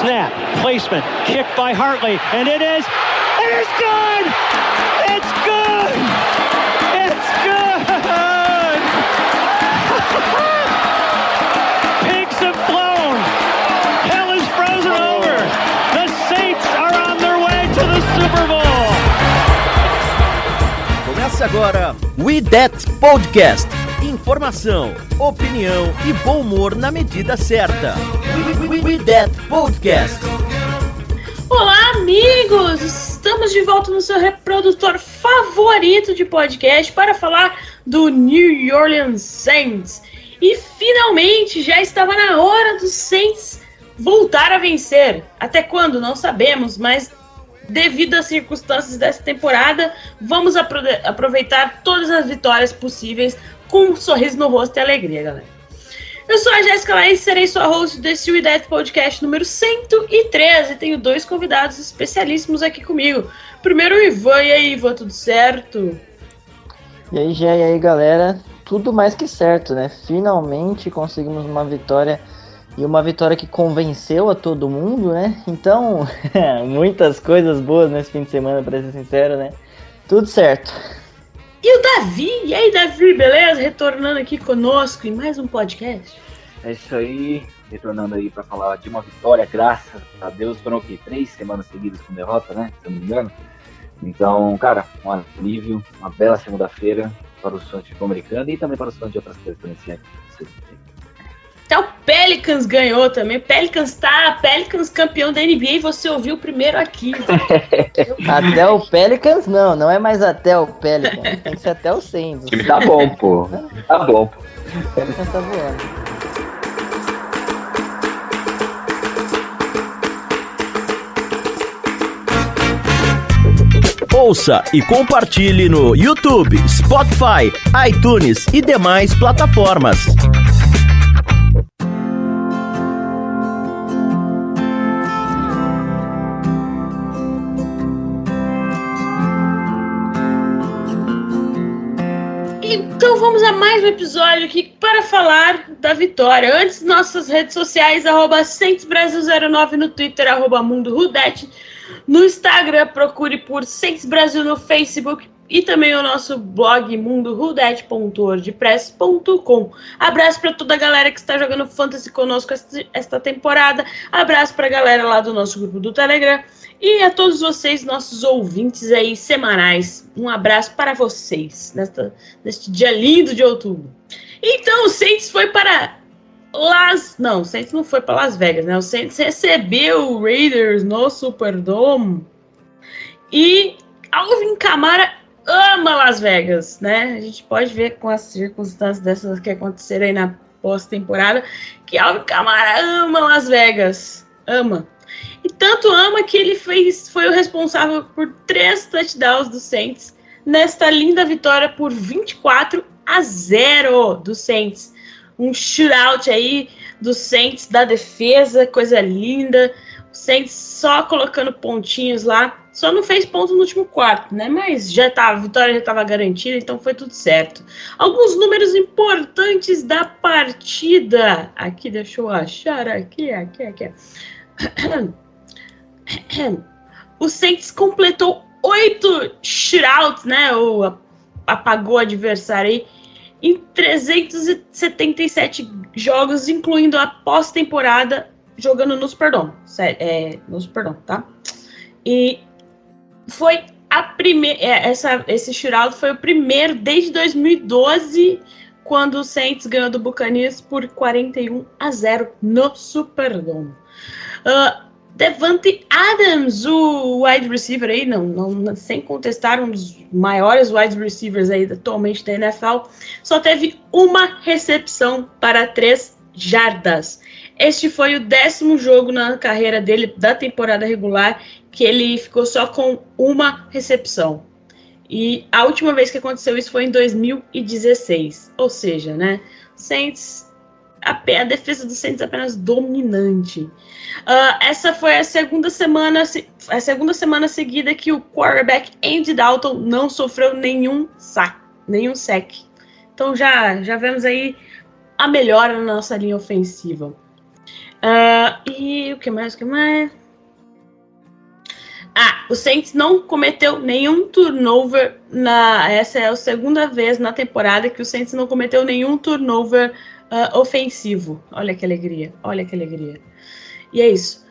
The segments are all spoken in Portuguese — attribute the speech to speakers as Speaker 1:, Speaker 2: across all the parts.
Speaker 1: Snap, placement, kick by Hartley, and it is good! It's good! It's good! Pigs have flown! Hell is frozen over! The Saints are on their way to the Super Bowl!
Speaker 2: Começa agora We That Podcast. Informação, opinião e bom humor na medida certa. We That Podcast.
Speaker 3: Olá, amigos! Estamos de volta no seu reprodutor favorito de podcast para falar do New Orleans Saints. E finalmente já estava na hora dos Saints voltar a vencer. Até quando? Não sabemos, mas devido às circunstâncias dessa temporada, vamos aproveitar todas as vitórias possíveis com um sorriso no rosto e alegria, galera. Eu sou a Jéssica Laís, serei sua host desse We That Podcast número 113 e tenho dois convidados especialíssimos aqui comigo. Primeiro o Ivan. E aí, Ivan, tudo certo?
Speaker 4: E aí, Jé, e aí, galera? Tudo mais que certo, né? Finalmente conseguimos uma vitória, e uma vitória que convenceu a todo mundo, né? Então, muitas coisas boas nesse fim de semana, pra ser sincero, né? Tudo certo.
Speaker 3: E o Davi? E aí, Davi, beleza? Retornando aqui conosco em mais um podcast.
Speaker 5: É isso aí, retornando aí para falar de uma vitória, graças a Deus. Foram o quê? 3 semanas seguidas com derrota, né? Se eu não me engano. Então, cara, um alívio, uma bela segunda-feira para os fãs de futebol americano e também para os fãs de outras coisas também.
Speaker 3: Até o Pelicans ganhou também. Pelicans campeão da NBA e você ouviu primeiro aqui.
Speaker 4: Até o Pelicans não é mais até o Pelicans, tem que ser até o Saints.
Speaker 5: O time tá bom, pô. Tá bom.
Speaker 4: O Pelicans tá voando.
Speaker 2: Ouça e compartilhe no YouTube, Spotify, iTunes e demais plataformas.
Speaker 3: Então vamos a mais um episódio aqui para falar da vitória. Antes, nossas redes sociais, @SaintsBrasil09 no Twitter, @MundoRudete. No Instagram, procure por Saints Brasil no Facebook e também o nosso blog mundorudete.wordpress.com. Abraço para toda a galera que está jogando Fantasy conosco esta temporada. Abraço para a galera lá do nosso grupo do Telegram. E a todos vocês, nossos ouvintes aí semanais, um abraço para vocês neste dia lindo de outubro. Então o Saints foi para o Saints não foi para Las Vegas, né? O Saints recebeu o Raiders no Superdome e Alvin Kamara ama Las Vegas, né? A gente pode ver com as circunstâncias dessas que aconteceram aí na pós-temporada que Alvin Kamara ama Las Vegas, ama. E tanto ama que ele foi o responsável por 3 touchdowns do Saints nesta linda vitória por 24-0 do Saints. Um shootout aí do Saints, da defesa, coisa linda. O Saints só colocando pontinhos lá. Só não fez ponto no último quarto, né? Mas a vitória já estava garantida, então foi tudo certo. Alguns números importantes da partida. Aqui, deixa eu achar. Aqui. O Saints completou 8 shootouts, né? Ou apagou o adversário aí, em 377 jogos, incluindo a pós-temporada, jogando no Superdome. No Superdome, tá? E foi a primeira. Esse shootout foi o primeiro desde 2012, quando o Saints ganhou do Buccaneers por 41-0 no Superdome. Davante Adams, o wide receiver aí, não, sem contestar, um dos maiores wide receivers aí atualmente da NFL, só teve uma recepção para 3 jardas. Este foi o 10º jogo na carreira dele da temporada regular que ele ficou só com uma recepção. E a última vez que aconteceu isso foi em 2016. Ou seja, né, Saints a defesa do Saints apenas dominante. Essa foi a segunda semana seguida que o quarterback Andy Dalton não sofreu nenhum sec. Então já vemos aí a melhora na nossa linha ofensiva. E o que mais? O Saints não cometeu nenhum turnover. Essa é a segunda vez na temporada que o Saints não cometeu nenhum turnover ofensivo. Olha que alegria. E é isso.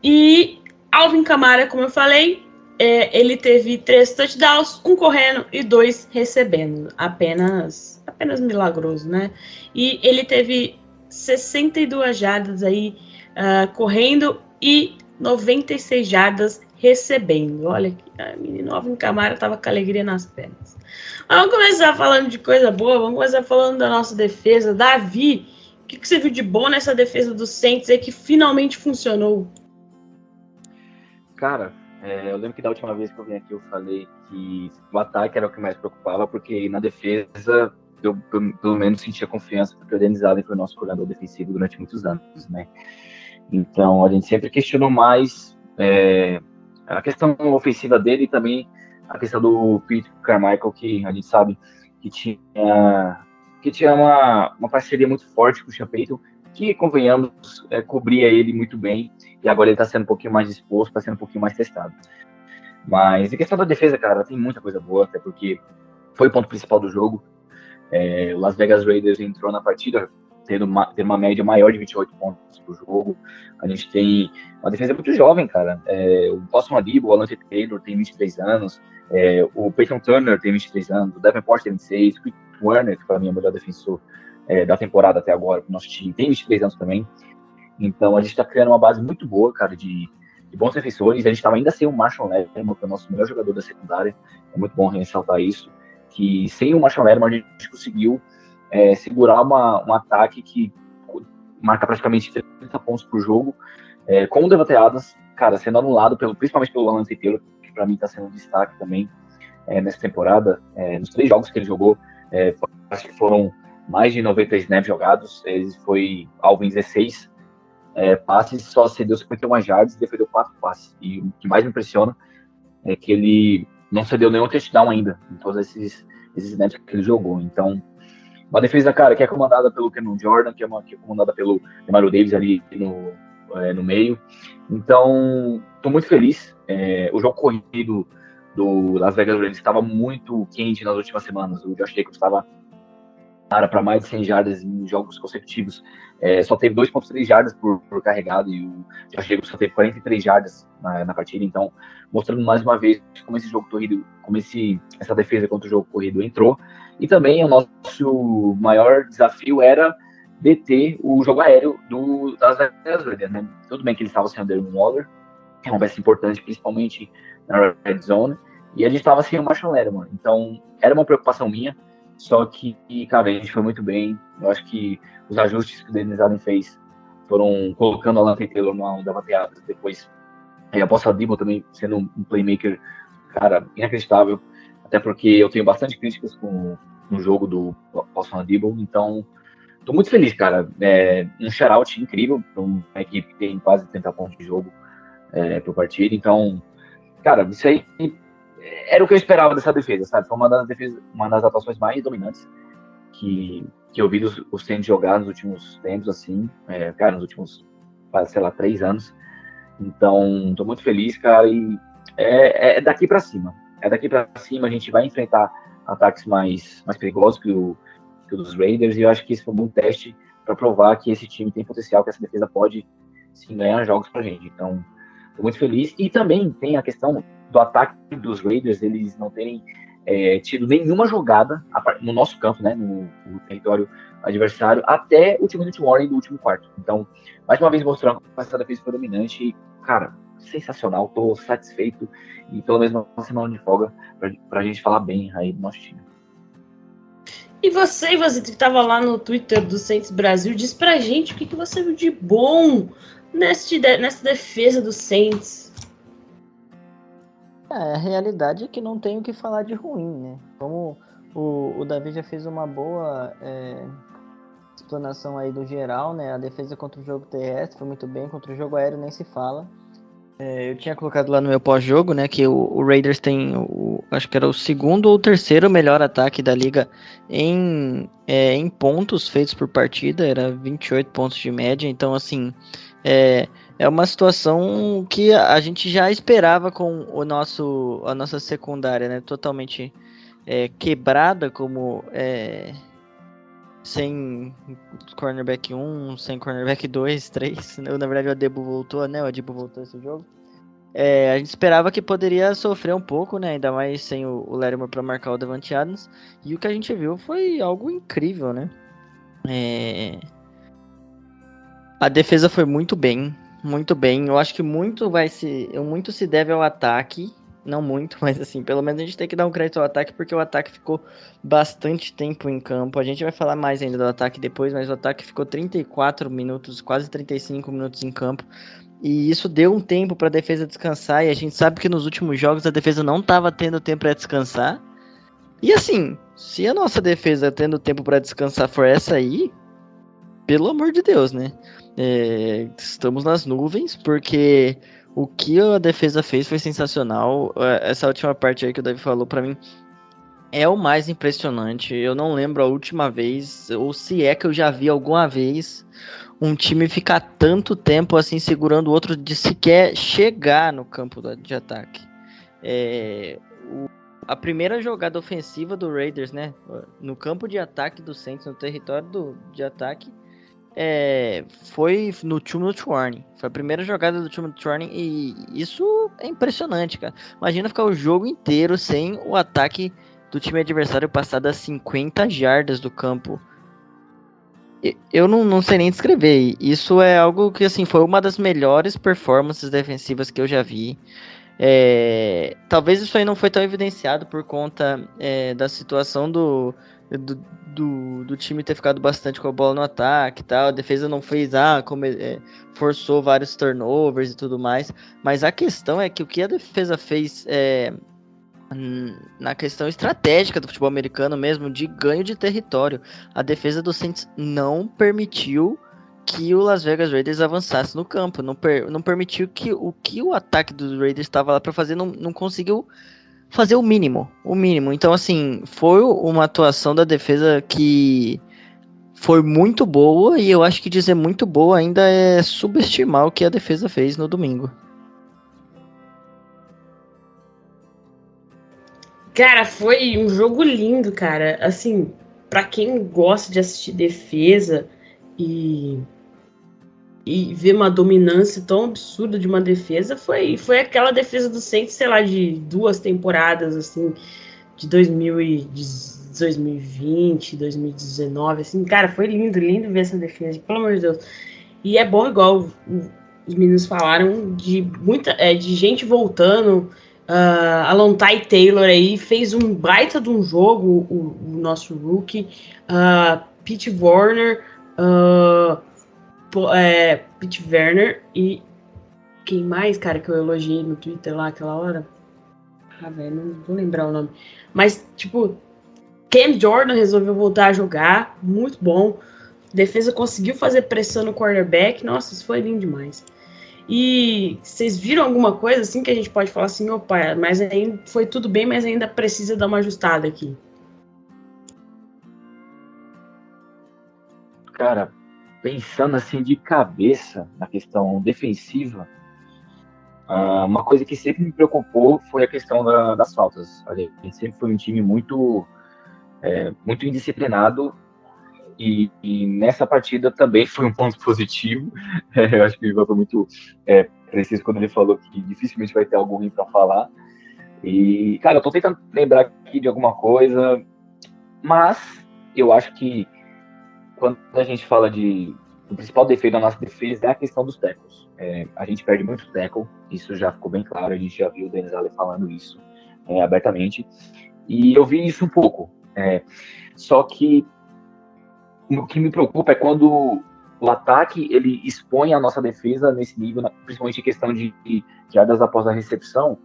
Speaker 3: E Alvin Kamara, como eu falei, ele teve 3 touchdowns, 1 correndo e 2 recebendo. Apenas milagroso, né? E ele teve 62 jardas aí correndo e 96 jardas recebendo. Olha que menino Alvin Kamara tava com alegria nas pernas. Vamos começar falando de coisa boa, vamos começar falando da nossa defesa. Davi, o que você viu de bom nessa defesa do Saints aí que finalmente funcionou?
Speaker 5: Cara, eu lembro que da última vez que eu vim aqui eu falei que o ataque era o que mais preocupava, porque na defesa eu pelo menos sentia confiança, porque o Dennis Allen foi o nosso coordenador defensivo durante muitos anos, né? Então a gente sempre questionou mais a questão ofensiva dele e também a questão do Pete Carmichael, que a gente sabe que tinha uma parceria muito forte com o Sean Payton, que, convenhamos, cobria ele muito bem, e agora ele está sendo um pouquinho mais exposto, está sendo um pouquinho mais testado. Mas em questão da defesa, cara, tem muita coisa boa, até porque foi o ponto principal do jogo. O Las Vegas Raiders entrou na partida tendo uma média maior de 28 pontos por jogo. A gente tem uma defesa muito jovem, cara. O Boston Adibo, o Alante Taylor tem 23 anos, o Peyton Turner tem 23 anos, o Davenport tem 26, o Quick Warner, que para mim é o melhor defensor da temporada até agora, pro nosso time, tem 23 anos também. Então a gente está criando uma base muito boa, cara, de bons defensores. A gente estava ainda sem o Marshall Lattimore, que é o nosso melhor jogador da secundária. É muito bom ressaltar isso, que sem o Marshall Lattimore a gente conseguiu segurar um ataque que marca praticamente 30 pontos por jogo, com o Devontae Adams, cara, sendo anulado principalmente pelo Alante Taylor, que para mim está sendo um destaque também nessa temporada. Nos 3 jogos que ele jogou, acho que foram mais de 90 snaps jogados, ele foi alvo em 16 passes, só cedeu 51 jardas e defendeu 4 passes. E o que mais me impressiona é que ele não cedeu nenhum touchdown ainda em todos esses snaps que ele jogou. Então, uma defesa, cara, que é comandada pelo Cameron Jordan, que é comandada pelo Demario Davis ali no meio. Então, estou muito feliz. O jogo corrido do Las Vegas Raiders estava muito quente nas últimas semanas. O Josh Jacobs estava para mais de 100 jardas em jogos consecutivos. Só teve 2,3 jardas por carregado e o Josh Jacobs só teve 43 jardas na partida. Então, mostrando mais uma vez como esse jogo corrido, como essa defesa contra o jogo corrido entrou. E também o nosso maior desafio era deter o jogo aéreo das Vegas Raiders, né? Tudo bem que eles estavam sem o Darren Waller, que é uma peça importante, principalmente na red zone, e a gente estava sem o Marshall Lattimore. Então, era uma preocupação minha, só que, cara, a gente foi muito bem. Eu acho que os ajustes que o Dennis Allen fez foram colocando o Alante Taylor numa onda bateada. Depois, a Boston Adibo também sendo um playmaker, cara, inacreditável. Até porque eu tenho bastante críticas no jogo do Boston Adibo. Então, tô muito feliz, cara. Um shutout incrível para uma equipe que tem quase 30 pontos de jogo por partida. Então, cara, isso aí era o que eu esperava dessa defesa, sabe? Foi uma das atuações mais dominantes que eu vi os Saints jogar nos últimos tempos, assim, cara, nos últimos, sei lá, 3 anos. Então, tô muito feliz, cara, e é daqui pra cima. Daqui pra cima a gente vai enfrentar ataques mais perigosos que o dos Raiders, e eu acho que esse foi um bom teste para provar que esse time tem potencial, que essa defesa pode, sim, ganhar jogos pra gente. Então, tô muito feliz. E também tem a questão do ataque dos Raiders, eles não terem tido nenhuma jogada no nosso campo, né, no território adversário, até o two-minute warning do último quarto. Então, mais uma vez mostrando que essa defesa foi dominante e, cara, sensacional, tô satisfeito e pelo menos uma semana de folga pra gente falar bem aí do nosso time.
Speaker 3: E você que estava lá no Twitter do Saints Brasil, diz pra gente o que você viu de bom nessa defesa do Saints.
Speaker 4: A realidade é que não tem o que falar de ruim, né? Como o Davi já fez uma boa explanação aí do geral, né? A defesa contra o jogo terrestre foi muito bem, contra o jogo aéreo nem se fala. Eu tinha colocado lá no meu pós-jogo, né, que o Raiders tem, acho que era o segundo ou terceiro melhor ataque da liga em pontos feitos por partida, era 28 pontos de média, então assim, é uma situação que a gente já esperava com a nossa secundária, né, totalmente quebrada, como sem cornerback 1, sem cornerback 2, 3. Na verdade, o Adebo voltou, né? O Adebo voltou esse jogo. A gente esperava que poderia sofrer um pouco, né? Ainda mais sem o Lattimore para marcar o Davante Adams. E o que a gente viu foi algo incrível, né? A defesa foi muito bem, muito bem. Eu acho que muito se deve ao ataque. Não muito, mas assim, pelo menos a gente tem que dar um crédito ao ataque, porque o ataque ficou bastante tempo em campo. A gente vai falar mais ainda do ataque depois, mas o ataque ficou 34 minutos, quase 35 minutos em campo. E isso deu um tempo para a defesa descansar, e a gente sabe que nos últimos jogos a defesa não estava tendo tempo para descansar. E assim, se a nossa defesa tendo tempo para descansar for essa aí, pelo amor de Deus, né? Estamos nas nuvens, porque o que a defesa fez foi sensacional. Essa última parte aí que o Davi falou, pra mim, é o mais impressionante. Eu não lembro a última vez, ou se é que eu já vi alguma vez, um time ficar tanto tempo assim segurando o outro de sequer chegar no campo de ataque. A primeira jogada ofensiva do Raiders, né, no campo de ataque do Saints, no território de ataque, foi no 2-minute warning. Foi a primeira jogada do 2-minute warning, e isso é impressionante, cara. Imagina ficar o jogo inteiro sem o ataque do time adversário passar das 50 jardas do campo. Eu não sei nem descrever. Isso é algo que, assim, foi uma das melhores performances defensivas que eu já vi. Talvez isso aí não foi tão evidenciado por conta da situação do time ter ficado bastante com a bola no ataque e tal. A defesa não fez, forçou vários turnovers e tudo mais. Mas a questão é que o que a defesa fez na questão estratégica do futebol americano mesmo, de ganho de território, a defesa do Saints não permitiu que o Las Vegas Raiders avançasse no campo, não permitiu que o ataque dos Raiders estava lá para fazer, não conseguiu fazer o mínimo. Então, assim, foi uma atuação da defesa que foi muito boa, e eu acho que dizer muito boa ainda é subestimar o que a defesa fez no domingo.
Speaker 3: Cara, foi um jogo lindo, cara. Assim, pra quem gosta de assistir defesa e ver uma dominância tão absurda de uma defesa, foi aquela defesa do Saints, sei lá, de 2 temporadas, assim, de 2020, 2019, assim, cara, foi lindo ver essa defesa, pelo amor de Deus. E é bom, igual os meninos falaram, de gente voltando. Alontai Taylor aí fez um baita de um jogo, o nosso rookie, Pete Werner, e quem mais, cara, que eu elogiei no Twitter lá aquela hora? Velho, não vou lembrar o nome. Mas, tipo, Cam Jordan resolveu voltar a jogar, muito bom. A defesa conseguiu fazer pressão no quarterback. Nossa, isso foi lindo demais. E vocês viram alguma coisa assim que a gente pode falar assim, opa, mas ainda foi tudo bem, mas ainda precisa dar uma ajustada aqui?
Speaker 5: Cara, pensando assim de cabeça na questão defensiva, uma coisa que sempre me preocupou foi a questão das faltas. A gente sempre foi um time muito indisciplinado, e nessa partida também foi um ponto positivo. Eu acho que o Ivan foi muito preciso quando ele falou que dificilmente vai ter algo ruim para falar. E, cara, eu tô tentando lembrar aqui de alguma coisa, mas eu acho que quando a gente fala o principal defeito da nossa defesa é a questão dos tackles. A gente perde muito tackle, isso já ficou bem claro, a gente já viu o Dennis Allen falando isso abertamente, e eu vi isso um pouco. Só que o que me preocupa é quando o ataque ele expõe a nossa defesa nesse nível, principalmente em questão de jardas após a recepção,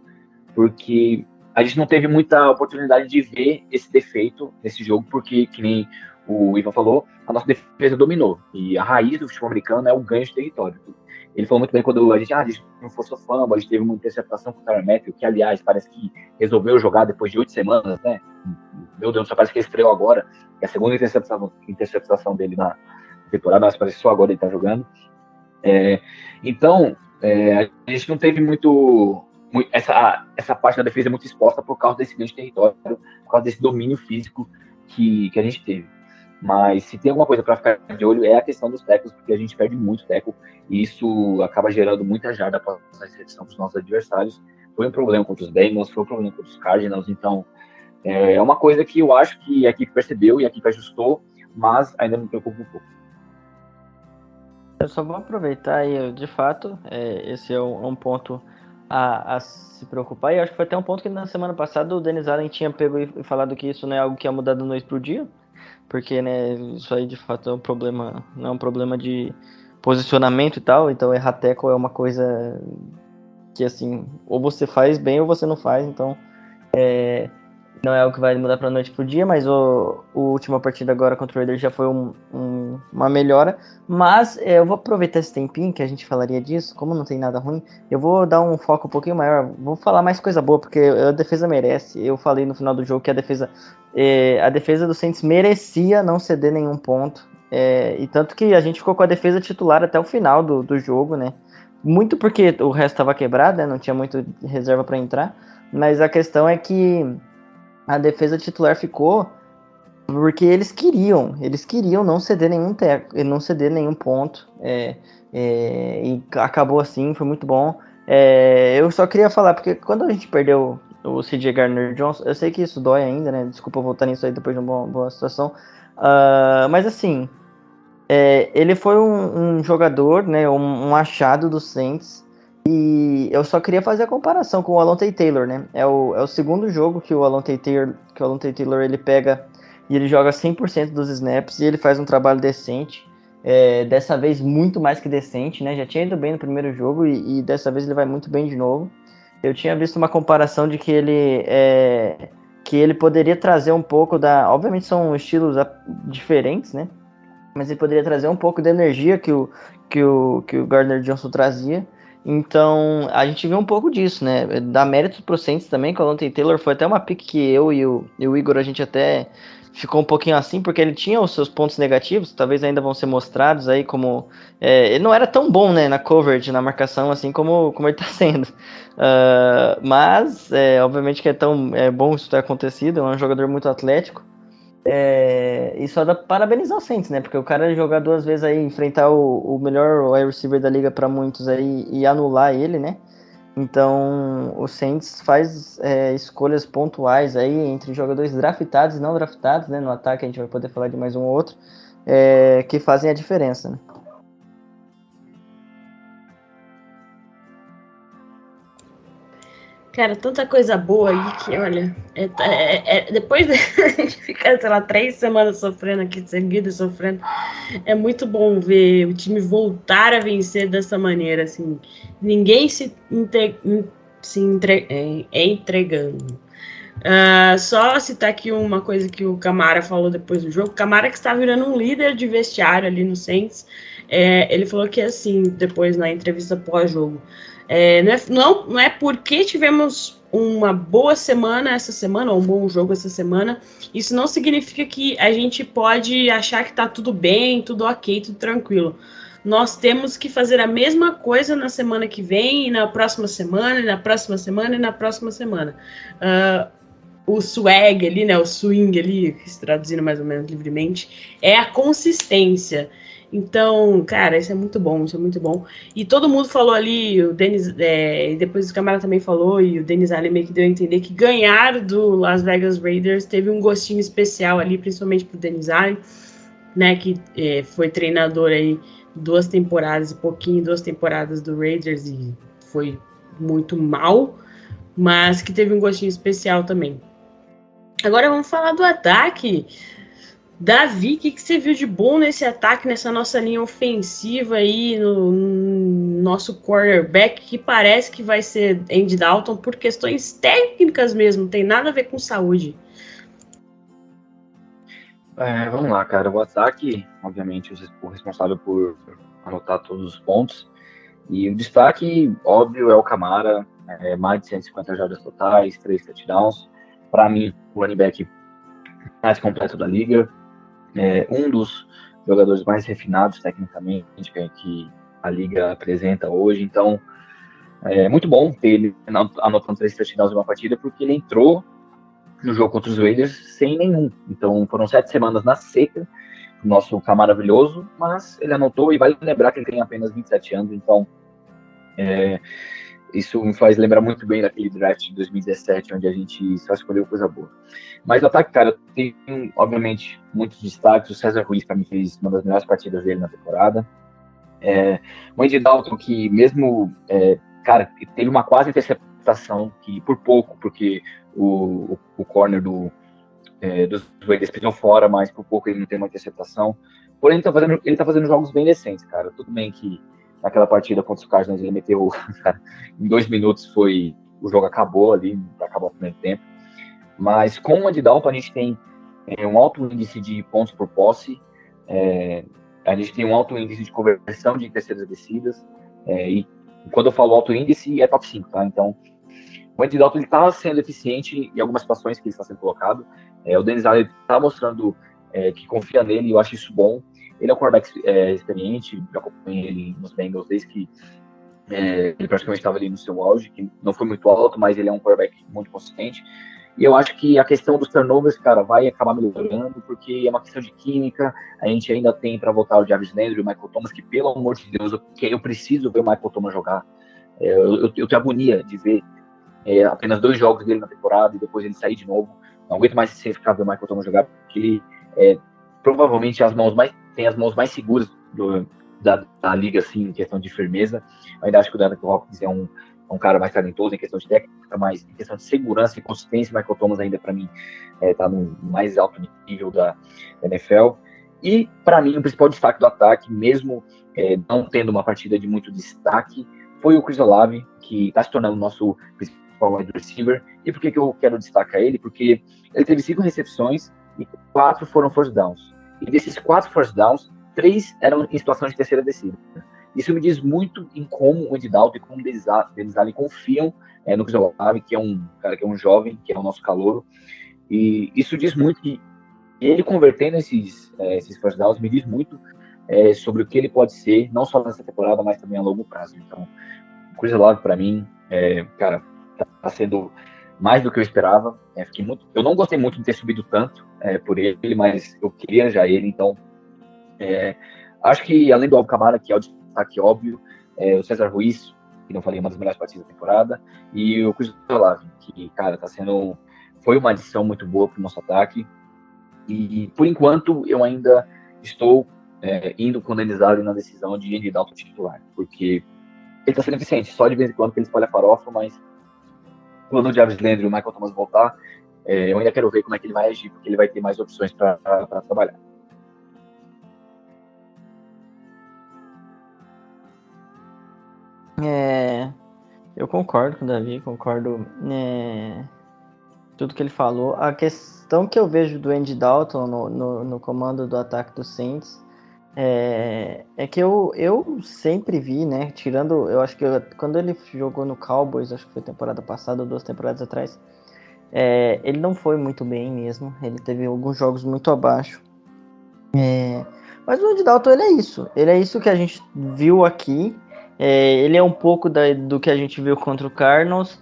Speaker 5: porque a gente não teve muita oportunidade de ver esse defeito nesse jogo, porque, que nem o Ivan falou, a nossa defesa dominou. E a raiz do futebol americano é o ganho de território. Ele falou muito bem quando a gente não forçou fumble, a gente teve uma interceptação com o Tyrann Mathieu, que, aliás, parece que resolveu jogar depois de 8 semanas, né? Meu Deus, só parece que ele estreou agora. É a segunda interceptação dele na temporada, mas parece que só agora ele tá jogando. Então, a gente não teve muito essa parte da defesa muito exposta por causa desse ganho de território, por causa desse domínio físico que a gente teve. Mas se tem alguma coisa para ficar de olho é a questão dos tackles, porque a gente perde muito tackle e isso acaba gerando muita jarda para a recepção dos nossos adversários. Foi um problema contra os Bengals, foi um problema contra os Cardinals, então é uma coisa que eu acho que a equipe percebeu e a equipe ajustou, mas ainda me preocupa um pouco.
Speaker 4: Eu só vou aproveitar aí, de fato, esse é um ponto a se preocupar, e acho que foi até um ponto que na semana passada o Dennis Allen tinha pego e falado que isso não é algo que ia mudar da noite pro dia, porque, né, isso aí de fato é um problema, não é um problema de posicionamento e tal, então errar tackle é uma coisa que, assim, ou você faz bem ou você não faz, então não é algo que vai mudar pra noite pro dia, mas o última partida agora contra o Raiders já foi uma melhora, mas eu vou aproveitar esse tempinho que a gente falaria disso, como não tem nada ruim, eu vou dar um foco um pouquinho maior, vou falar mais coisa boa, porque a defesa merece. Eu falei no final do jogo que a defesa do Saints merecia não ceder nenhum ponto, e tanto que a gente ficou com a defesa titular até o final do jogo, né? Muito porque o resto estava quebrado, né? Não tinha muito reserva para entrar, mas a questão é que a defesa titular ficou porque eles queriam não ceder não ceder nenhum ponto, e acabou assim, foi muito bom. Eu só queria falar, porque quando a gente perdeu o CJ Gardner-Johnson, eu sei que isso dói ainda, né? Desculpa voltar nisso aí depois de uma boa situação, mas assim, ele foi um jogador, né? Um achado do Saints. E eu só queria fazer a comparação com o Alontae Taylor, né? É o segundo jogo que o Alontae Taylor ele pega e ele joga 100% dos snaps e ele faz um trabalho decente. Dessa vez muito mais que decente, né? Já tinha ido bem no primeiro jogo e dessa vez ele vai muito bem de novo. Eu tinha visto uma comparação de que ele poderia trazer um pouco obviamente são estilos diferentes, né? Mas ele poderia trazer um pouco da energia que o Gardner-Johnson trazia. Então, a gente viu um pouco disso, né? Dá mérito pro Saints também, que o Alontae Taylor foi até uma pick que eu e o Igor, a gente até ficou um pouquinho assim, porque ele tinha os seus pontos negativos, talvez ainda vão ser mostrados aí como... ele não era tão bom, né, na coverage, na marcação, assim como ele tá sendo. Mas, obviamente que é bom isso ter acontecido, é um jogador muito atlético. E só dá pra parabenizar o Saints, né? Porque o cara jogar 2 vezes aí, enfrentar o melhor wide receiver da liga pra muitos aí e anular ele, né? Então o Saints faz escolhas pontuais aí entre jogadores draftados e não draftados, né? No ataque a gente vai poder falar de mais um ou outro, que fazem a diferença, né?
Speaker 3: Cara, tanta coisa boa aí que, olha, depois de a gente ficar, sei lá, 3 semanas sofrendo aqui, seguidas sofrendo, é muito bom ver o time voltar a vencer dessa maneira, assim, ninguém se entregando. Só citar aqui uma coisa que o Kamara falou depois do jogo. O Kamara, que está virando um líder de vestiário ali no Saints, ele falou que, assim, depois na entrevista pós-jogo, não é porque tivemos uma boa semana essa semana, ou um bom jogo essa semana, isso não significa que a gente pode achar que tá tudo bem, tudo ok, tudo tranquilo. Nós temos que fazer a mesma coisa na semana que vem, e na próxima semana, e na próxima semana, e na próxima semana. O swag ali, né, o swing ali, traduzindo mais ou menos livremente, é a consistência. Então, cara, isso é muito bom, isso é muito bom. E todo mundo falou ali, o Dennis, depois o Kamara também falou, e o Dennis Allen meio que deu a entender que ganhar do Las Vegas Raiders teve um gostinho especial ali, principalmente pro Dennis Allen, né, que foi treinador aí 2 temporadas e pouquinho, 2 temporadas do Raiders e foi muito mal, mas que teve um gostinho especial também. Agora vamos falar do ataque. Davi, o que você viu de bom nesse ataque, nessa nossa linha ofensiva aí, no nosso quarterback, que parece que vai ser Andy Dalton por questões técnicas mesmo, não tem nada a ver com saúde?
Speaker 5: Vamos lá, cara. O ataque, obviamente, o responsável por anotar todos os pontos. E o destaque, óbvio, é o Camara. Mais de 150 jardas totais, 3 touchdowns. Para mim, o running back mais completo da liga. Um dos jogadores mais refinados tecnicamente que a liga apresenta hoje. Então, é muito bom ter ele anotando 3 touchdowns em uma partida, porque ele entrou no jogo contra os Raiders sem nenhum. Então, foram 7 semanas na seca, o nosso K maravilhoso, mas ele anotou, e vale lembrar que ele tem apenas 27 anos, então isso me faz lembrar muito bem daquele draft de 2017, onde a gente só escolheu coisa boa. Mas o ataque, cara, tem, obviamente, muitos destaques. O César Ruiz, para mim, fez uma das melhores partidas dele na temporada. O Andy Dalton, que mesmo, cara, teve uma quase interceptação, que por pouco, porque o corner dos Raiders pisou fora, mas por pouco ele não tem uma interceptação. Porém, ele tá fazendo jogos bem decentes, cara. Tudo bem que naquela partida contra os Cardinals ele meteu, cara, em 2 minutos o jogo acabou ali, acabou o primeiro tempo. Mas com o Andy Dalton a gente tem um alto índice de pontos por posse, a gente tem um alto índice de conversão de terceiras descidas, e quando eu falo alto índice, é top 5, tá? Então, o Andy Dalton está sendo eficiente em algumas situações que ele está sendo colocado. O Dennis Allen está mostrando que confia nele, e eu acho isso bom. Ele é um quarterback experiente, já acompanhei ele nos Bengals desde que ele praticamente estava ali no seu auge, que não foi muito alto, mas ele é um quarterback muito consistente. E eu acho que a questão dos turnovers, cara, vai acabar melhorando, porque é uma questão de química. A gente ainda tem para voltar o Jarvis Landry e o Michael Thomas, que, pelo amor de Deus, eu preciso ver o Michael Thomas jogar. Eu tenho agonia de ver apenas 2 jogos dele na temporada e depois ele sair de novo. Não aguento mais ficar ver o Michael Thomas jogar, porque ele provavelmente tem as mãos mais seguras da liga, assim, em questão de firmeza. Eu ainda acho que o DeAndre Hopkins é um cara mais talentoso em questão de técnica, mas em questão de segurança e consistência, o Michael Thomas ainda, para mim, tá no mais alto nível da NFL. E, para mim, o principal destaque do ataque, mesmo não tendo uma partida de muito destaque, foi o Chris Olave, que está se tornando o nosso principal wide receiver. E por que eu quero destacar ele? Porque ele teve 5 recepções e 4 foram first downs. E desses 4 first downs, 3 eram em situação de terceira descida. Isso me diz muito em como o Andy Dalton e como o Dennis Allen confiam no Chris Olave, que é um cara que é um jovem, que é o nosso calouro. E isso diz muito que ele convertendo esses first downs me diz muito sobre o que ele pode ser, não só nessa temporada, mas também a longo prazo. Então, o Chris Olave, para mim, cara, tá sendo mais do que eu esperava. Eu não gostei muito de ter subido tanto por ele, mas eu queria já ele. Então, acho que além do Alvin Kamara, que é o destaque óbvio, o César Ruiz, que não falei, uma das melhores partidas da temporada, e o Chris Olave, que, cara, foi uma adição muito boa para o nosso ataque. E, por enquanto, eu ainda estou indo com o Dennis Allen na decisão de Andy Dalton titular, porque ele está sendo eficiente, só de vez em quando que ele espalha farofa, mas quando o Jarvis Landry e o Michael Thomas voltar, eu ainda quero ver como é que ele vai agir, porque ele vai ter mais opções para trabalhar.
Speaker 4: Eu concordo com o Davi, concordo tudo que ele falou. A questão que eu vejo do Andy Dalton no comando do ataque do Saints é que eu sempre vi, né, tirando, eu acho que quando ele jogou no Cowboys, acho que foi temporada passada ou 2 temporadas atrás, ele não foi muito bem mesmo, ele teve alguns jogos muito abaixo. Mas o Andy Dalton, ele é isso que a gente viu aqui. Ele é um pouco do que a gente viu contra o Cardinals,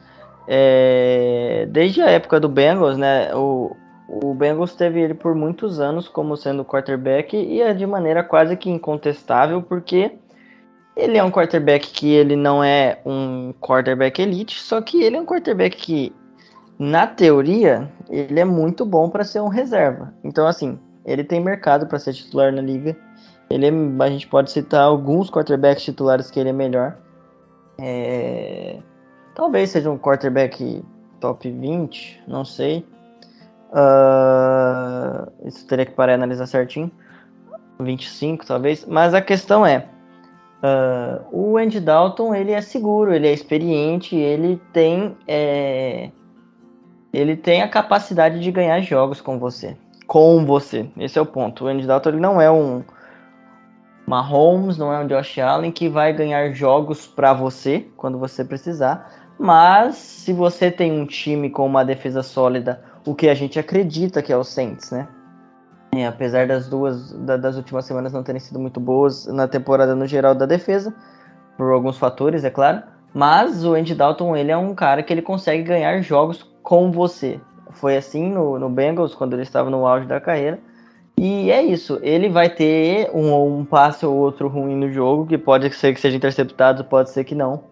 Speaker 4: desde a época do Bengals, né? O Bengals teve ele por muitos anos como sendo quarterback, e é de maneira quase que incontestável, porque ele é um quarterback que ele não é um quarterback elite, só que ele é um quarterback que, na teoria, ele é muito bom para ser um reserva. Então, assim, ele tem mercado para ser titular na liga. A gente pode citar alguns quarterbacks titulares que ele é melhor. Talvez seja um quarterback top 20, não sei. Isso teria que parar e analisar certinho. 25, talvez. Mas a questão o Andy Dalton, ele é seguro, ele é experiente, ele tem a capacidade de ganhar jogos com você. com você. Esse é o ponto. O Andy Dalton ele não é um Mahomes, não é um Josh Allen que vai ganhar jogos para você quando você precisar. Mas se você tem um time com uma defesa sólida, o que a gente acredita que é o Saints, né? Apesar das últimas semanas não terem sido muito boas na temporada no geral da defesa, por alguns fatores, é claro. Mas o Andy Dalton, ele é um cara que ele consegue ganhar jogos com você. Foi assim no Bengals, quando ele estava no auge da carreira. E é isso, ele vai ter um passe ou outro ruim no jogo, que pode ser que seja interceptado, pode ser que não.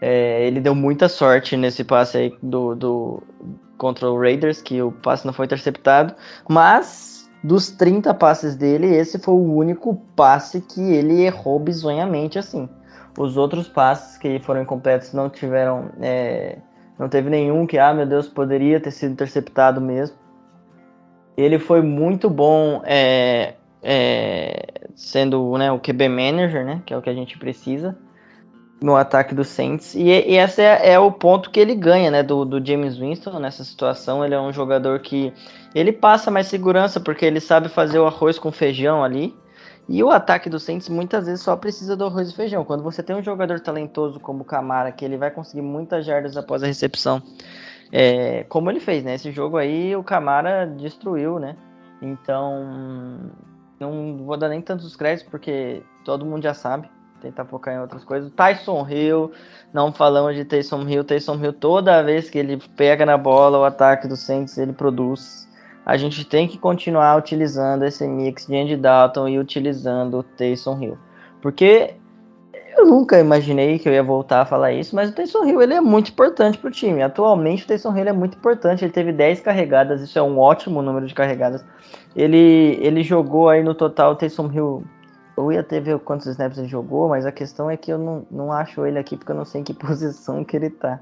Speaker 4: Ele deu muita sorte nesse passe aí contra o Raiders, que o passe não foi interceptado, mas dos 30 passes dele, esse foi o único passe que ele errou bizonhamente, assim. Os outros passes que foram incompletos não tiveram, não teve nenhum que, meu Deus, poderia ter sido interceptado mesmo. Ele foi muito bom sendo, né, o QB manager, né, que é o que a gente precisa no ataque do Saints. E esse é o ponto que ele ganha, né, do Jameis Winston nessa situação. Ele é um jogador que ele passa mais segurança porque ele sabe fazer o arroz com feijão ali. E o ataque do Saints muitas vezes só precisa do arroz e feijão. Quando você tem um jogador talentoso como o Kamara, que ele vai conseguir muitas jardas após a recepção, como ele fez, né? Esse jogo aí o Kamara destruiu, né? Então, não vou dar nem tantos créditos porque todo mundo já sabe. Tentar focar em outras coisas. Taysom Hill, não falamos de Taysom Hill. Taysom Hill, toda vez que ele pega na bola, o ataque do Saints, ele produz. A gente tem que continuar utilizando esse mix de Andy Dalton e utilizando o Taysom Hill. Porque eu nunca imaginei que eu ia voltar a falar isso, mas o Taysom Hill ele é muito importante para o time. Atualmente o Taysom Hill é muito importante. Ele teve 10 carregadas, isso é um ótimo número de carregadas. Ele jogou aí no total, o Taysom Hill... Eu ia até ver quantos snaps ele jogou, mas a questão é que eu não acho ele aqui porque eu não sei em que posição que ele tá.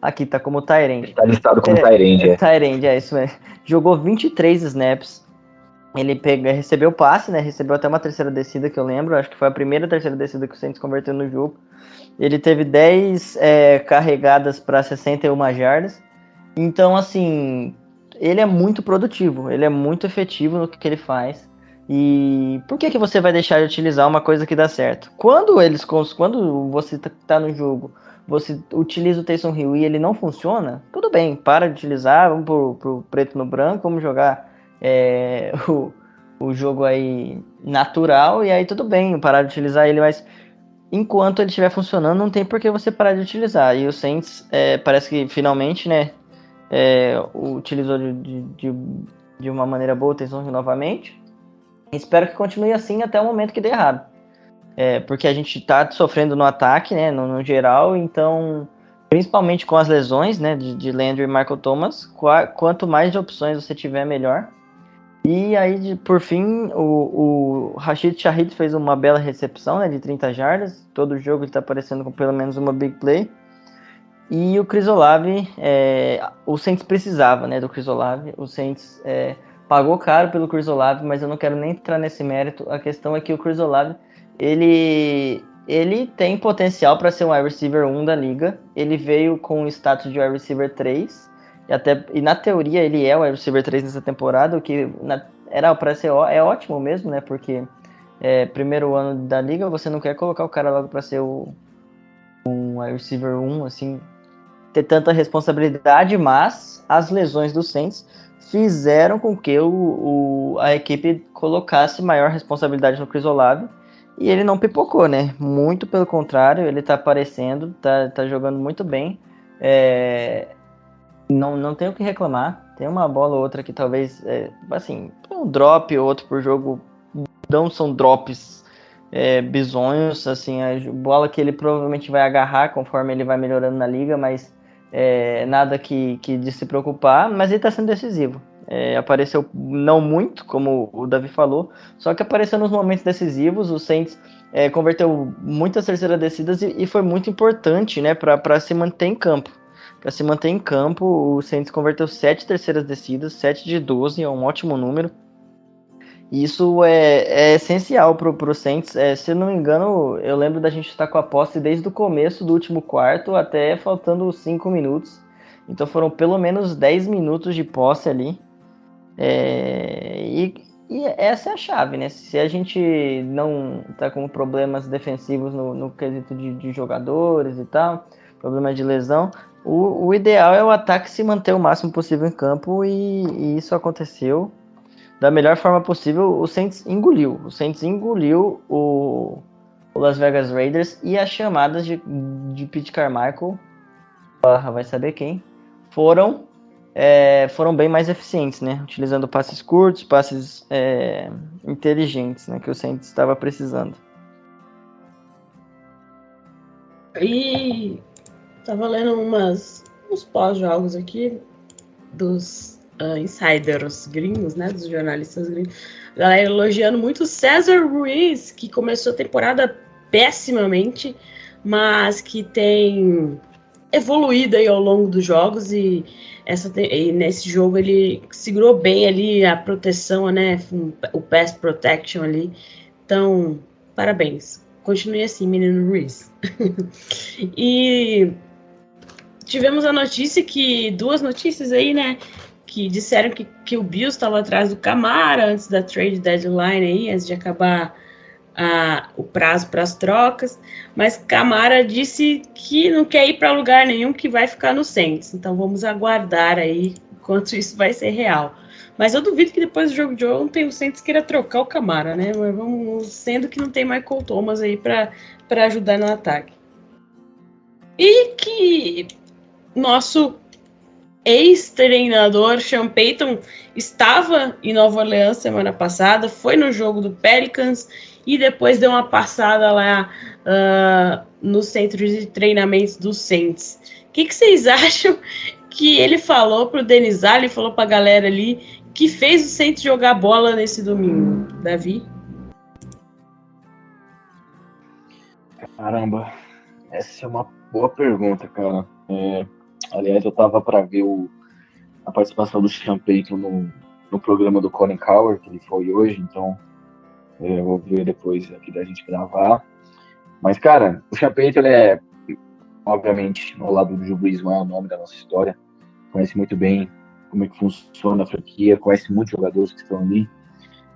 Speaker 4: Aqui, tá como Tyrande.
Speaker 5: Ele tá listado como Tyrande,
Speaker 4: Tyrande, isso mesmo. Jogou 23 snaps. Ele recebeu passe, né? Recebeu até uma terceira descida que eu lembro. Acho que foi a primeira terceira descida que o Saints converteu no jogo. Ele teve 10 carregadas para 61 jardas. Então, assim, ele é muito produtivo. Ele é muito efetivo no que ele faz. E por que você vai deixar de utilizar uma coisa que dá certo? Quando você tá no jogo, você utiliza o Taysom Hill e ele não funciona, tudo bem, para de utilizar, vamos pro preto no branco, vamos jogar o jogo aí natural, e aí tudo bem, parar de utilizar ele, mas enquanto ele estiver funcionando, não tem por que você parar de utilizar. E o Saints parece que finalmente, né, utilizou de uma maneira boa o Taysom Hill novamente. Espero que continue assim até o momento que dê errado. Porque a gente tá sofrendo no ataque, né, no geral, então, principalmente com as lesões, né, de Landry e Michael Thomas, quanto mais de opções você tiver, melhor. E aí, por fim, o Rashid Shaheed fez uma bela recepção, né, de 30 jardas. Todo jogo ele tá aparecendo com pelo menos uma big play. E o Chris Olave, o Saints precisava, né, do Chris Olave. O Saints pagou caro pelo Chris Olave, mas eu não quero nem entrar nesse mérito. A questão é que o Chris Olave, ele tem potencial para ser um wide receiver 1 da liga. Ele veio com o status de wide receiver 3. E na teoria ele é o wide receiver 3 nessa temporada, o que era para ser ótimo mesmo, né? Porque primeiro ano da liga, você não quer colocar o cara logo para ser um wide receiver 1, assim, ter tanta responsabilidade, mas as lesões do Saints fizeram com que a equipe colocasse maior responsabilidade no Chris Olave, e ele não pipocou, né? Muito pelo contrário, ele tá aparecendo, tá jogando muito bem. Não tem o que reclamar. Tem uma bola ou outra que talvez, assim, um drop ou outro por jogo, não são drops bizonhos, assim, a bola que ele provavelmente vai agarrar conforme ele vai melhorando na liga, mas nada que de se preocupar, mas ele tá sendo decisivo. Apareceu não muito, como o Davi falou, só que apareceu nos momentos decisivos. O Saints converteu muitas terceiras descidas e foi muito importante, né, para se manter em campo. Para se manter em campo, o Saints converteu 7 terceiras descidas, 7 de 12, é um ótimo número. E isso é essencial para o Saints. Se eu não me engano, eu lembro da gente estar com a posse desde o começo do último quarto até faltando 5 minutos. Então foram pelo menos 10 minutos de posse ali. E essa é a chave, né? Se a gente não tá com problemas defensivos no quesito de jogadores e tal, problemas de lesão, o ideal é o ataque se manter o máximo possível em campo e isso aconteceu da melhor forma possível. O Saints engoliu o Las Vegas Raiders e as chamadas de Pete Carmichael, vai saber quem, foram bem mais eficientes, né? Utilizando passes curtos, passes inteligentes, né? Que o Saints estava precisando.
Speaker 3: E tava lendo uns pós-jogos aqui dos insiders gringos, né? Dos jornalistas gringos. A galera elogiando muito o César Ruiz, que começou a temporada pessimamente, mas que tem evoluído aí ao longo dos jogos e nesse jogo ele segurou bem ali a proteção, né? O pass protection ali. Então, parabéns. Continue assim, menino Ruiz. E tivemos a notícia duas notícias aí, né? Que disseram que o Bills estava atrás do Camara antes da trade deadline aí, antes de acabar o prazo para as trocas, mas Camara disse que não quer ir para lugar nenhum, que vai ficar no Saints. Então vamos aguardar aí enquanto isso vai ser real. Mas eu duvido que depois do jogo de ontem o Saints queira trocar o Camara, né? Mas vamos, sendo que não tem Michael Thomas aí para ajudar no ataque. E que nosso ex-treinador Sean Payton estava em Nova Orleans semana passada, foi no jogo do Pelicans e depois deu uma passada lá no centro de treinamentos do Saints. O que vocês acham que ele falou pro Denis Allen, falou pra galera ali, que fez o Saints jogar bola nesse domingo, Davi?
Speaker 5: Caramba, essa é uma boa pergunta, cara. Aliás, eu tava para ver a participação do Sean Payton no programa do Colin Cowherd, que ele foi hoje, então eu vou ver depois aqui da gente gravar. Mas, cara, o Sean Payton, ele obviamente, ao lado do Drew Brees, não é o nome da nossa história, conhece muito bem como é que funciona a franquia, conhece muitos jogadores que estão ali,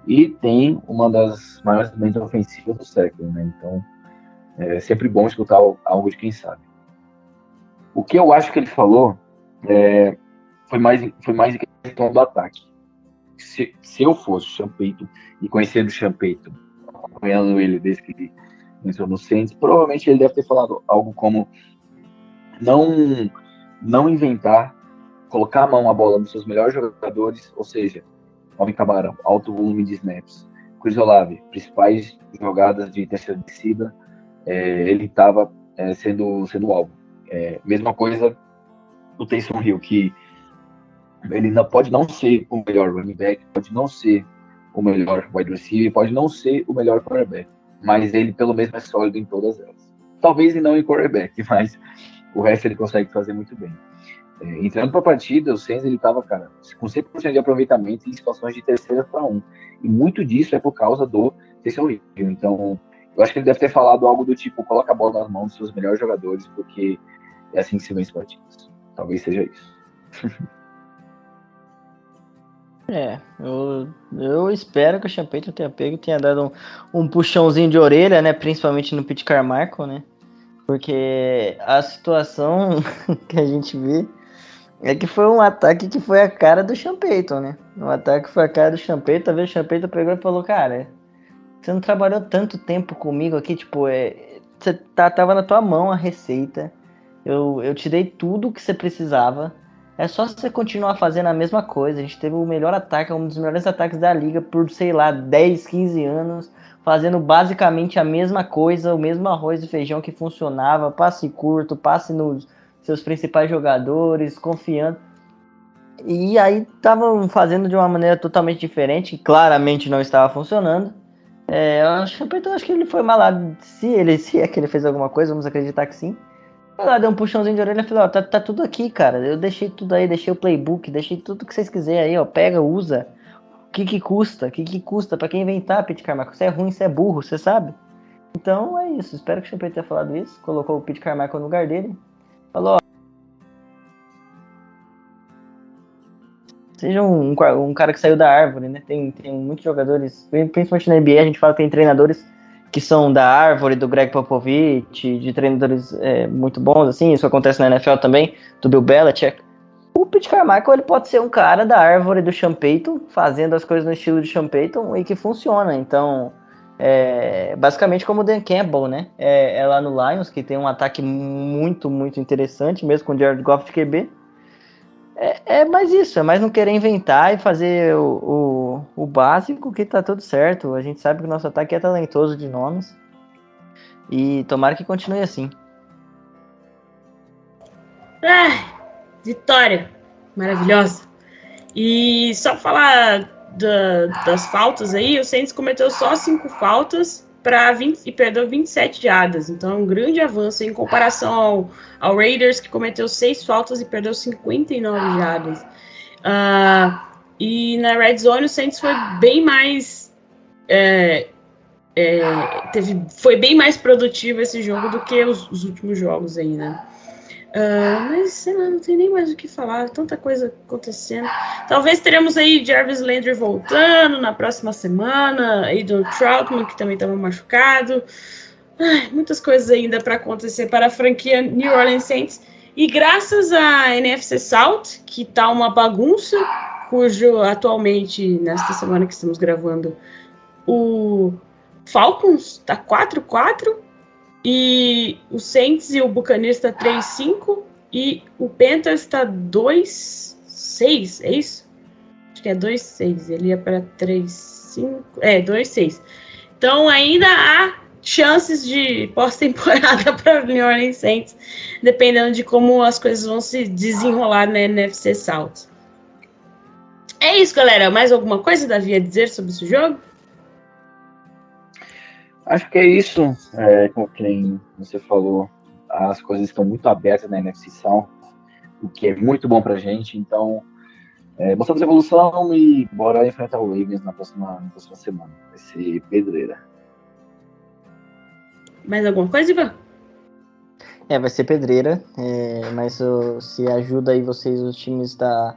Speaker 5: e tem uma das maiores mentes ofensivas do século, né? Então, é sempre bom escutar algo de quem sabe. O que eu acho que ele falou foi mais em questão do ataque. Se eu fosse o Sean Payton e conhecendo o Sean Payton, acompanhando ele desde que ele entrou no Saints, provavelmente ele deve ter falado algo como não inventar, colocar a mão a bola nos seus melhores jogadores, ou seja, Alvin Kamara, alto volume de snaps, Chris Olave, principais jogadas de terceira descida, ele estava sendo alvo. Mesma coisa do Taysom Hill, que ele pode não ser o melhor running back, pode não ser o melhor wide receiver, pode não ser o melhor quarterback, mas ele pelo menos é sólido em todas elas. Talvez não em quarterback, mas o resto ele consegue fazer muito bem. Entrando para a partida, o Saints ele estava, cara, com 100% de aproveitamento em situações de terceira para 1. E muito disso é por causa do Taysom Hill. Então, eu acho que ele deve ter falado algo do tipo, coloca a bola nas mãos dos seus melhores jogadores, porque é assim que se vence partidas. Talvez seja isso.
Speaker 4: Eu espero que o Sean Payton tenha pego, tenha dado um puxãozinho de orelha, né? Principalmente no Pete Carmichael, né? Porque a situação que a gente vê é que foi um ataque que foi a cara do Sean Payton, né? Um ataque que foi a cara do Sean Payton, talvez o Sean Payton pegou e falou, cara, você não trabalhou tanto tempo comigo aqui, tipo, você tava na tua mão a receita, eu te dei tudo o que você precisava, é só você continuar fazendo a mesma coisa. A gente teve o melhor ataque, um dos melhores ataques da liga por, sei lá, 10, 15 anos, fazendo basicamente a mesma coisa, o mesmo arroz e feijão que funcionava, passe curto, passe nos seus principais jogadores, confiando. E aí estavam fazendo de uma maneira totalmente diferente, que claramente não estava funcionando. Eu acho que ele foi malado. Se é que ele fez alguma coisa, vamos acreditar que sim. Foi lá, deu um puxãozinho de orelha e falou, ó, tá tudo aqui, cara. Eu deixei tudo aí, deixei o playbook, deixei tudo que vocês quiserem aí, ó. Pega, usa. O que custa? O que custa pra quem inventar, Pete Carmichael? Você é ruim, você é burro, você sabe? Então é isso. Espero que o Champeito tenha falado isso. Colocou o Pete Carmichael no lugar dele. Falou, ó. seja um cara que saiu da árvore, né? Tem muitos jogadores, principalmente na NBA, a gente fala que tem treinadores que são da árvore, do Greg Popovich, de treinadores muito bons, assim, isso acontece na NFL também, do Bill Belichick. O Pete Carmichael, ele pode ser um cara da árvore do Sean Payton, fazendo as coisas no estilo de Sean Payton e que funciona. Então, basicamente como o Dan Campbell, né? É lá no Lions, que tem um ataque muito, muito interessante, mesmo com o Jared Goff de QB. É mais isso, é mais não querer inventar e fazer o básico, que tá tudo certo. A gente sabe que o nosso ataque é talentoso de nomes. E tomara que continue assim.
Speaker 3: Vitória maravilhosa. E só falar das faltas aí, o Saints cometeu só 5 faltas e perdeu 27 jardas. Então é um grande avanço em comparação ao Raiders, que cometeu 6 faltas e perdeu 59 jardas. E na Red Zone o Saints foi bem mais foi bem mais produtivo esse jogo do que os últimos jogos aí, né? Mas sei lá, não tem nem mais o que falar, tanta coisa acontecendo. Talvez teremos aí Jarvis Landry voltando na próxima semana, Aiden Troutman, que também estava machucado. Muitas coisas ainda para acontecer para a franquia New Orleans Saints. E graças à NFC South, que tá uma bagunça, cujo atualmente, nesta semana que estamos gravando, o Falcons tá 4-4, e o Saints e o Buccaneers tá 3-5, e o Panthers tá 2-6, é isso? Acho que é 2-6, ele ia para 3-5, 2-6. Então ainda há chances de pós-temporada para o New Orleans Saints, dependendo de como as coisas vão se desenrolar na NFC South. É isso, galera. Mais alguma coisa, Davi, a dizer sobre esse jogo?
Speaker 5: Acho que é isso. Como você falou, as coisas estão muito abertas na NFC South, o que é muito bom pra gente. Então, mostramos evolução e bora enfrentar o Ravens na próxima semana. Vai ser pedreira.
Speaker 3: Mais alguma coisa, Ivan?
Speaker 4: Vai ser pedreira, mas se ajuda aí vocês, os times da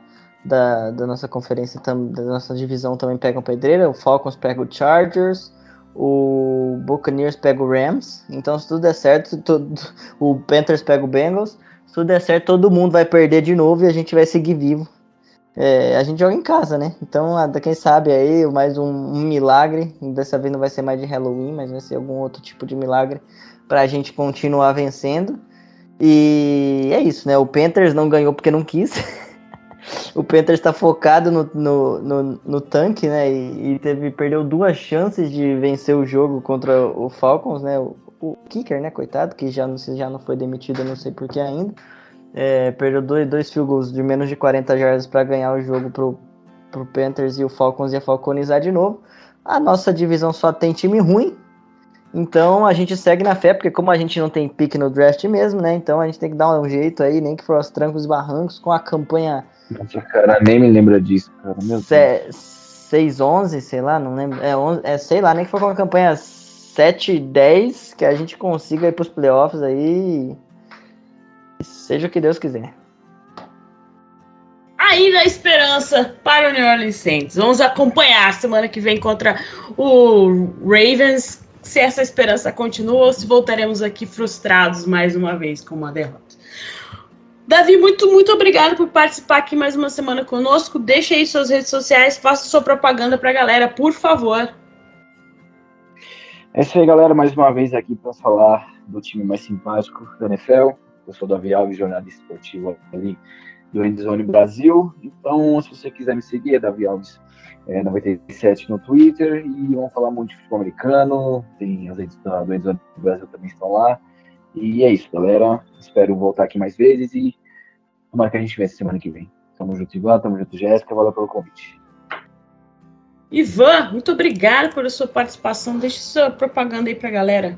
Speaker 4: nossa conferência, da nossa divisão também pegam pedreira. O Falcons pega o Chargers, o Buccaneers pega o Rams. Então, se tudo der certo, o Panthers pega o Bengals. Se tudo der certo, todo mundo vai perder de novo e a gente vai seguir vivo. A gente joga em casa, né? Então, quem sabe aí, mais um milagre. Dessa vez não vai ser mais de Halloween, mas vai ser algum outro tipo de milagre pra gente continuar vencendo. E é isso, né? O Panthers não ganhou porque não quis. O Panthers tá focado no tanque, né? E perdeu 2 chances de vencer o jogo contra o Falcons, né? O kicker, né? Coitado, que já não foi demitido, eu não sei por que ainda. Perdeu 2 field goals de menos de 40 jardas para ganhar o jogo pro Panthers, e o Falcons ia falconizar de novo. A nossa divisão só tem time ruim, então a gente segue na fé, porque como a gente não tem pique no draft mesmo, né? Então a gente tem que dar um jeito aí, nem que for aos trancos e barrancos, com a campanha...
Speaker 5: Nossa, cara, nem me lembra disso, cara. Meu Deus.
Speaker 4: 6-11, sei lá, não lembro. Sei lá, nem que for com a campanha 7-10, que a gente consiga ir pros playoffs aí... Seja o que Deus quiser.
Speaker 3: Ainda há esperança para o New Orleans Saints. Vamos acompanhar semana que vem contra o Ravens, se essa esperança continua ou se voltaremos aqui frustrados mais uma vez com uma derrota. Davi, muito, muito obrigado por participar aqui mais uma semana conosco. Deixa aí suas redes sociais, faça sua propaganda para a galera, por favor.
Speaker 5: É isso aí, galera. Mais uma vez aqui para falar do time mais simpático da NFL. Eu sou o Davi Alves, jornalista esportivo ali do Endzone Brasil. Então, se você quiser me seguir, é Davi Alves 97 no Twitter. E vamos falar muito de futebol americano. Tem as redes do Endzone Brasil também estão lá. E é isso, galera. Espero voltar aqui mais vezes e tomara que a gente vença semana que vem. Tamo junto, Ivan. Tamo junto, Jéssica. Valeu pelo convite.
Speaker 3: Ivan, muito obrigado pela sua participação. Deixe sua propaganda aí pra galera.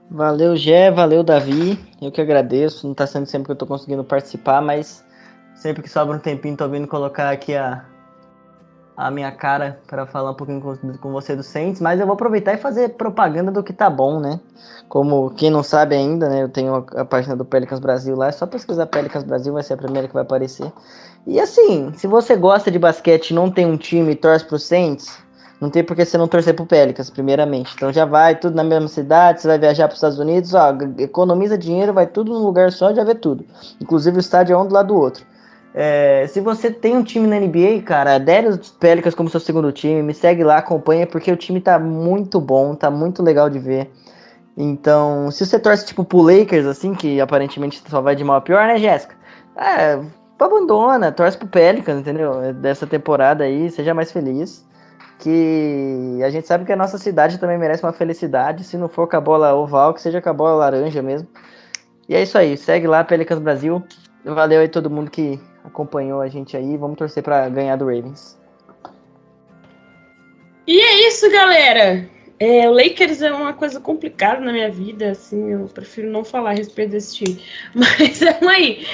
Speaker 4: Valeu, Gé, valeu, Davi. Eu que agradeço. Não tá sendo sempre que eu tô conseguindo participar, mas sempre que sobra um tempinho tô vindo colocar aqui a minha cara para falar um pouquinho com você do Saints, mas eu vou aproveitar e fazer propaganda do que tá bom, né? Como quem não sabe ainda, né? Eu tenho a página do Pelicans Brasil lá, é só pesquisar Pelicans Brasil, vai ser a primeira que vai aparecer. E assim, se você gosta de basquete e não tem um time e torce pro Saints, não tem por que você não torcer pro Pelicans, primeiramente. Então já vai tudo na mesma cidade, você vai viajar pros Estados Unidos, ó, economiza dinheiro, vai tudo num lugar só, já vê tudo. Inclusive o estádio é um do lado do outro. Se você tem um time na NBA, cara, adere os Pelicans como seu segundo time, me segue lá, acompanha, porque o time tá muito bom, tá muito legal de ver. Então, se você torce tipo pro Lakers, assim, que aparentemente só vai de mal a pior, né, Jéssica? Abandona, torce pro Pelicans, entendeu? Dessa temporada aí, seja mais feliz. Que a gente sabe que a nossa cidade também merece uma felicidade, se não for com a bola oval, que seja com a bola laranja mesmo. E é isso aí, segue lá, Pelicans Brasil. Valeu aí todo mundo que acompanhou a gente aí. Vamos torcer pra ganhar do Ravens.
Speaker 3: E é isso, galera. O Lakers é uma coisa complicada na minha vida, assim, eu prefiro não falar a respeito desse time. Mas vamos aí.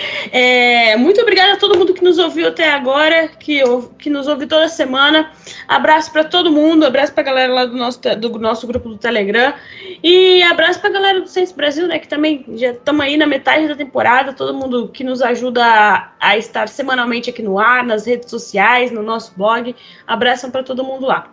Speaker 3: Muito obrigada a todo mundo que nos ouviu até agora, que nos ouve toda semana. Abraço para todo mundo, abraço para a galera lá do nosso grupo do Telegram. E abraço para a galera do Saints Brasil, né, que também já estamos aí na metade da temporada. Todo mundo que nos ajuda a estar semanalmente aqui no ar, nas redes sociais, no nosso blog. Abração para todo mundo lá.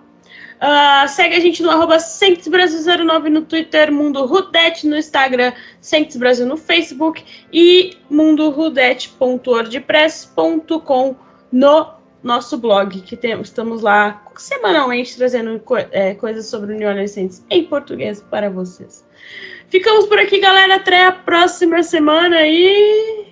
Speaker 3: Segue a gente no @SaintsBrasil09 no Twitter, Mundo Rudet no Instagram, Saints Brasil no Facebook e mundorudet.wordpress.com no nosso blog, que estamos lá semanalmente trazendo coisas sobre o New Orleans Saints em português para vocês. Ficamos por aqui, galera. Até a próxima semana e...